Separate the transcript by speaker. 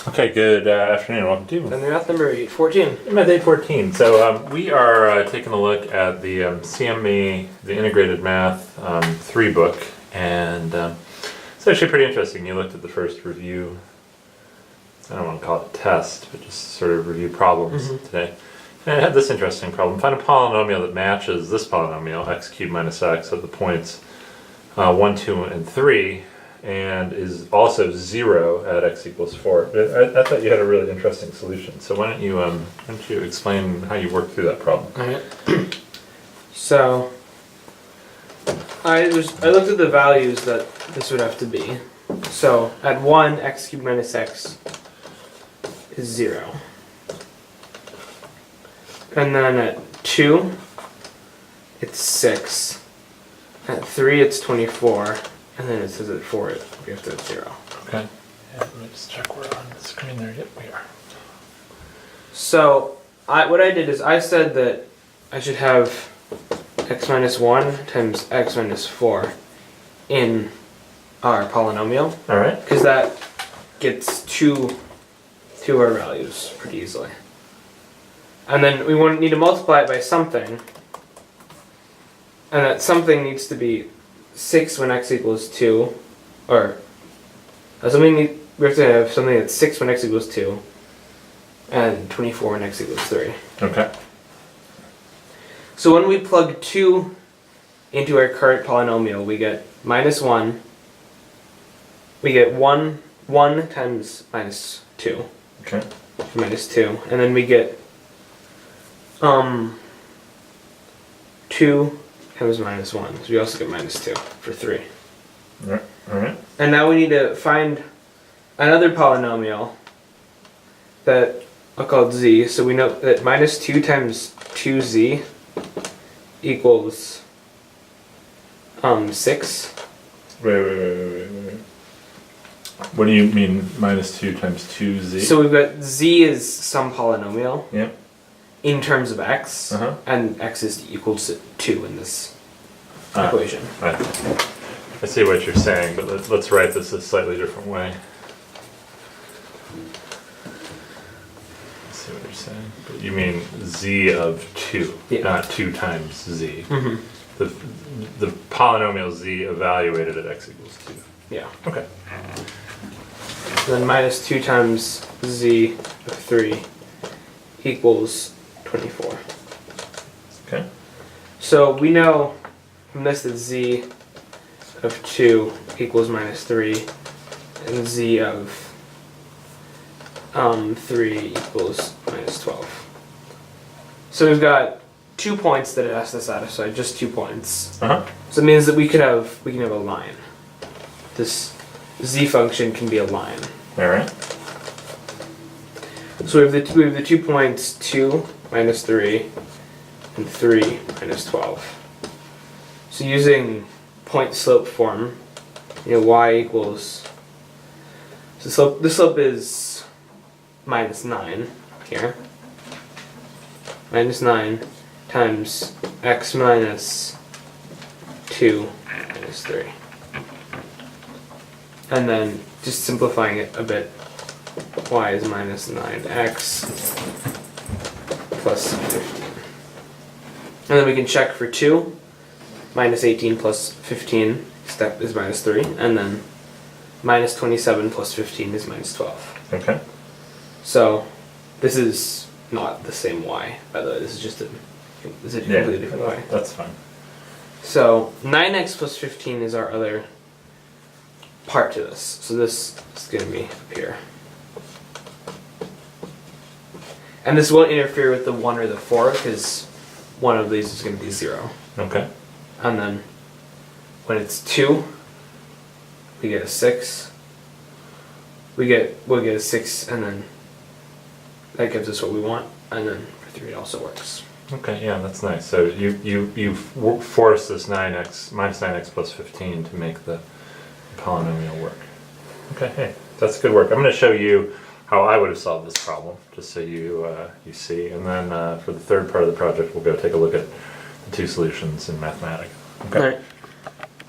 Speaker 1: Okay, good afternoon. Welcome to
Speaker 2: FamilyMath number 814.
Speaker 1: FamilyMath814. So we are taking a look at the CME, the Integrated Math 3 book, and it's actually pretty interesting. You looked at the first review, I don't want to call it a test, but just sort of review problems today. And it had this interesting problem. Find a polynomial that matches this polynomial, x cubed minus x, at the points 1, 2, and 3, and is also 0 at x equals 4. I thought you had a really interesting solution. So why don't you explain how you work through that problem?
Speaker 2: Alright. So I looked at the values that this would have to be. So at 1, x cubed minus x is 0. And then at 2, it's 6. At 3, it's 24. And then it says at 4, we have to have 0.
Speaker 1: Okay. Yeah, let me just check we're on the screen there. Yep, we are.
Speaker 2: So what I did is I said that I should have x minus 1 times x minus 4 in our polynomial.
Speaker 1: All right.
Speaker 2: Because that gets two our values pretty easily. And then we need to multiply it by something. And that something needs to be 6 when x equals 2. Or we have to have something that's 6 when x equals 2. And 24 when x equals 3.
Speaker 1: Okay.
Speaker 2: So when we plug 2 into our current polynomial, we get minus 1. We get 1 times minus 2.
Speaker 1: Okay.
Speaker 2: Minus 2. And then we get 2 times minus 1. So we also get minus 2 for 3.
Speaker 1: All right.
Speaker 2: And now we need to find another polynomial that I'll call z. So we know that minus 2 times 2z equals 6.
Speaker 1: Wait. What do you mean minus 2 times 2z?
Speaker 2: So we've got z is some polynomial.
Speaker 1: Yep.
Speaker 2: In terms of x, and x is equal to 2 in this equation.
Speaker 1: I see what you're saying, but let's write this a slightly different way. Let's see what you're saying. But you mean z of 2, not 2 times z. The polynomial z evaluated at x equals 2.
Speaker 2: Yeah.
Speaker 1: Okay.
Speaker 2: And then minus 2 times z of 3 equals 24.
Speaker 1: Okay.
Speaker 2: So we know from this that z of 2 equals minus 3, and z of 3 equals minus 12. So we've got 2 points that it has to satisfy, just 2 points. So it means that we can have a line. This z function can be a line.
Speaker 1: All right.
Speaker 2: So we have the 2 points 2 minus 3 and 3 minus 12. So using point slope form, y equals, so the slope is minus 9 here. Minus 9 times x minus 2 minus 3. And then just simplifying it a bit, y is minus 9x plus 15. And then we can check for 2. Minus 18 plus 15 step is minus 3. And then minus 27 plus 15 is minus 12.
Speaker 1: Okay.
Speaker 2: So this is not the same y, by the way. This is just a completely different y.
Speaker 1: That's fine.
Speaker 2: So 9x plus 15 is our other part to this. So this is going to be up here. And this won't interfere with the 1 or the 4 because one of these is going to be 0.
Speaker 1: Okay.
Speaker 2: And then when it's 2, we get a 6. We'll get a 6, and then that gives us what we want. And then for 3 it also works.
Speaker 1: Okay, yeah, that's nice. So you force this minus 9x plus 15 to make the polynomial work. Okay, hey, that's good work. I'm going to show you how I would have solved this problem, just so you see. And then for the third part of the project, we'll go take a look at the 2 solutions in mathematics. Okay.
Speaker 2: All right.